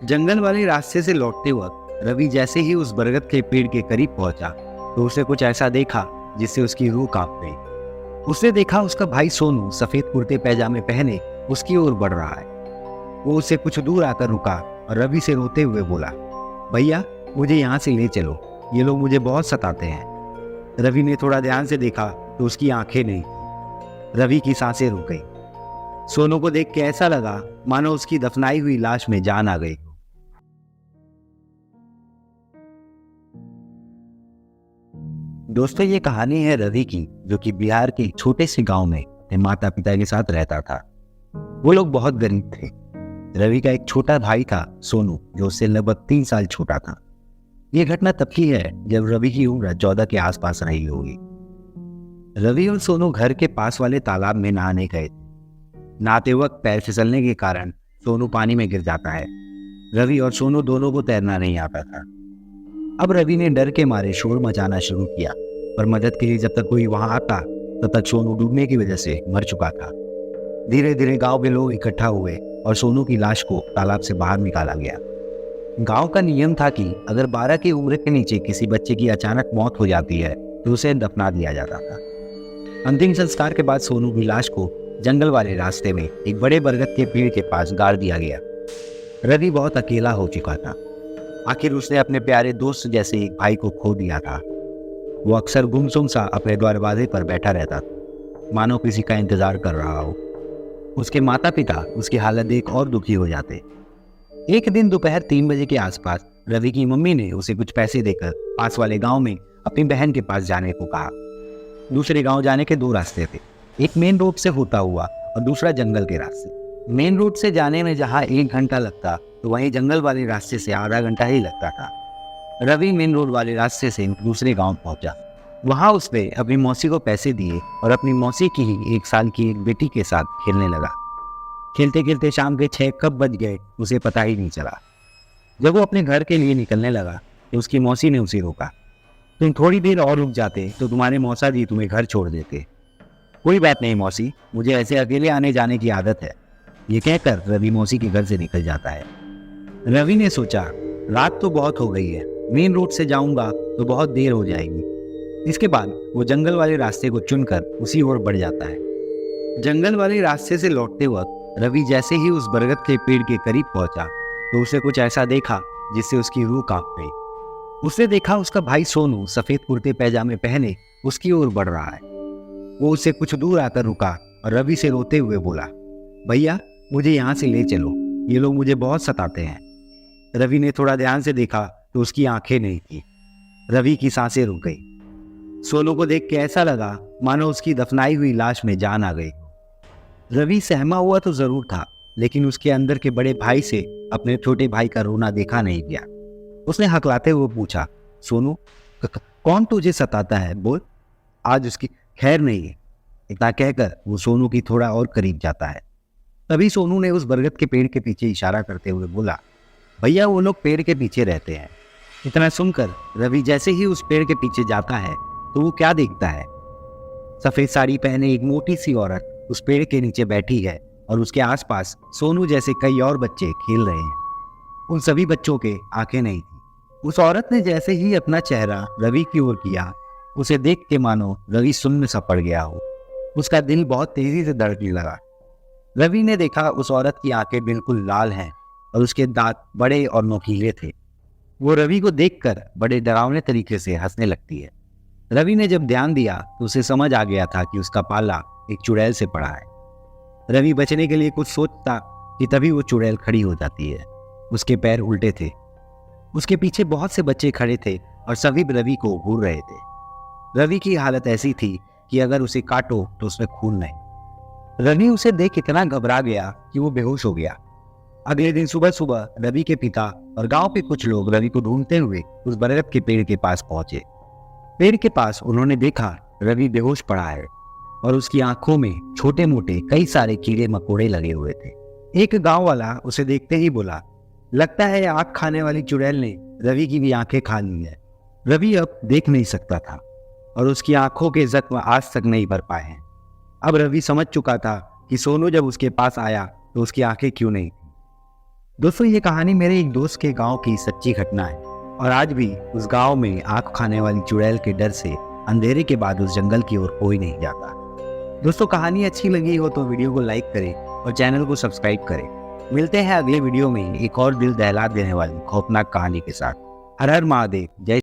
जंगल वाले रास्ते से लौटते वक्त रवि जैसे ही उस बरगद के पेड़ के करीब पहुंचा तो उसे कुछ ऐसा देखा जिससे उसकी रूह कांप गई। उसने देखा उसका भाई सोनू सफेद कुर्ते पैजामे पहने उसकी ओर बढ़ रहा है। वो उससे कुछ दूर आकर रुका और रवि से रोते हुए बोला, भैया मुझे यहाँ से ले चलो, ये लोग मुझे बहुत सताते हैं। रवि ने थोड़ा ध्यान से देखा तो उसकी आंखें नहीं, रवि की सांसें रुक गई। सोनू को देख के ऐसा लगा मानो उसकी दफनाई हुई लाश में जान आ गई। दोस्तों, ये कहानी है रवि की, जो कि बिहार के एक छोटे से गांव में अपने माता पिता के साथ रहता था। वो लोग बहुत गरीब थे। रवि का एक छोटा भाई था सोनू, जो उससे लगभग 3 साल छोटा था। ये घटना तब की है जब रवि की उम्र 14 के आसपास रही होगी। रवि और सोनू घर के पास वाले तालाब में नहाने गए थे। नहाते वक्त पैर फिसलने के कारण सोनू पानी में गिर जाता है। रवि और सोनू दोनों को तैरना नहीं आता था। अब रवि ने डर के मारे शोर मचाना शुरू किया, पर मदद के लिए जब तक कोई वहां आता तब तक सोनू डूबने की वजह से मर चुका था। धीरे धीरे गांव के लोग इकट्ठा हुए और सोनू की लाश को तालाब से बाहर निकाला गया। गांव का नियम था कि अगर 12 की उम्र के नीचे किसी बच्चे की अचानक मौत हो जाती है तो उसे दफना दिया जाता था। अंतिम संस्कार के बाद सोनू की लाश को जंगल वाले रास्ते में एक बड़े बरगद के पेड़ के पास गाड़ दिया गया। रवि बहुत अकेला हो चुका था। आखिर उसने अपने प्यारे दोस्त जैसे एक भाई को खो दिया था। वो अक्सर गुमसुम सा अपने दरवाजे पर बैठा रहता था, मानो किसी का इंतजार कर रहा हो। उसके माता पिता उसकी हालत देख और दुखी हो जाते। एक दिन दोपहर 3 बजे के आसपास रवि की मम्मी ने उसे कुछ पैसे देकर पास वाले गांव में अपनी बहन के पास जाने को कहा। दूसरे गांव जाने के 2 रास्ते थे, एक मेन रोड से होता हुआ और दूसरा जंगल के रास्ते। मेन रोड से जाने में जहाँ 1 घंटा लगता तो वहीं जंगल वाले रास्ते से आधा घंटा ही लगता था। रवि मेन रोड वाले रास्ते से दूसरे गांव पहुंचा। वहां उसने अपनी मौसी को पैसे दिए और अपनी मौसी की ही 1 साल की एक बेटी के साथ खेलने लगा। खेलते खेलते शाम के 6 कब बज गए उसे पता ही नहीं चला। जब वो अपने घर के लिए निकलने लगा तो उसकी मौसी ने उसे रोका। तुम थोड़ी देर और रुक जाते तो तुम्हारे मौसा जी तुम्हें घर छोड़ देते। कोई बात नहीं मौसी, मुझे ऐसे अकेले आने जाने की आदत है। ये कहकर रवि मौसी के घर से निकल जाता है। रवि ने सोचा, रात तो बहुत हो गई है, मेन रोड से जाऊंगा तो बहुत देर हो जाएगी। इसके बाद वो जंगल वाले रास्ते को चुनकर उसी ओर बढ़ जाता है। जंगल वाले रास्ते से लौटते वक्त रवि जैसे ही उस बरगद के पेड़ के करीब पहुंचा तो उसे कुछ ऐसा देखा जिससे उसकी रूह कांप गई। उसने देखा उसका भाई सोनू सफेद कुर्ते पैजामे पहने उसकी ओर बढ़ रहा है। वो उससे कुछ दूर आकर रुका और रवि से रोते हुए बोला, भैया मुझे यहाँ से ले चलो, ये लोग मुझे बहुत सताते हैं। रवि ने थोड़ा ध्यान से देखा तो उसकी आंखें नहीं थी, रवि की सांसें रुक गई। सोनू को देख के ऐसा लगा मानो उसकी दफनाई हुई लाश में जान आ गई। रवि सहमा हुआ तो जरूर था, लेकिन उसके अंदर के बड़े भाई से अपने छोटे भाई का रोना देखा नहीं गया। उसने हकलाते हुए पूछा, सोनू कौन तुझे सताता है, बोल, आज उसकी खैर नहीं है। इतना कहकर वो सोनू की थोड़ा और करीब जाता है। तभी सोनू ने उस बरगद के पेड़ के पीछे इशारा करते हुए बोला, भैया वो लोग पेड़ के पीछे रहते हैं। इतना सुनकर रवि जैसे ही उस पेड़ के पीछे जाता है तो वो क्या देखता है, सफेद साड़ी पहने एक मोटी सी औरत उस पेड़ के नीचे बैठी है और उसके आसपास सोनू जैसे कई और बच्चे खेल रहे हैं। उन सभी बच्चों के आंखें नहीं थी। उस औरत ने जैसे ही अपना चेहरा रवि की ओर किया, उसे देख के मानो रवि सुन्न सा पड़ गया हो। उसका दिल बहुत तेजी से धड़कने लगा। रवि ने देखा उस औरत की आंखें बिल्कुल लाल हैं और उसके दांत बड़े और नोकीले थे। वो रवि को देखकर बड़े डरावने तरीके से हंसने लगती है। रवि ने जब ध्यान दिया तो उसे समझ आ गया था कि उसका पाला एक चुड़ैल से पड़ा है। रवि बचने के लिए कुछ सोचता कि तभी वो चुड़ैल खड़ी हो जाती है। उसके पैर उल्टे थे। उसके पीछे बहुत से बच्चे खड़े थे और सभी रवि को घूर रहे थे। रवि की हालत ऐसी थी कि अगर उसे काटो तो उसमें खून नहीं। रवि उसे देख इतना घबरा गया कि वो बेहोश हो गया। अगले दिन सुबह सुबह रवि के पिता और गांव के कुछ लोग रवि को ढूंढते हुए उस बरगद के पेड़ के पास पहुंचे। पेड़ के पास उन्होंने देखा रवि बेहोश पड़ा है और उसकी आंखों में छोटे मोटे कई सारे कीड़े मकोड़े लगे हुए थे। एक गांव वाला उसे देखते ही बोला, लगता है आंख खाने वाली चुड़ैल ने रवि की भी आंखें खा ली है। रवि अब देख नहीं सकता था और उसकी आंखों के जख्म आज तक नहीं भर पाए हैं। अब रवि समझ चुका था कि सोनू जब उसके पास आया तो उसकी आंखें क्यों नहीं थी। दोस्तों ये कहानी मेरे एक दोस्त के गांव की सच्ची घटना है और आज भी उस गांव में आंख खाने वाली चुड़ैल के डर से अंधेरे के बाद उस जंगल की ओर कोई नहीं जाता। दोस्तों कहानी अच्छी लगी हो तो वीडियो को लाइक करें और चैनल को सब्सक्राइब करें। मिलते हैं अगले वीडियो में एक और दिल दहला देने वाली खौफनाक कहानी के साथ। हर हर महादेव। जय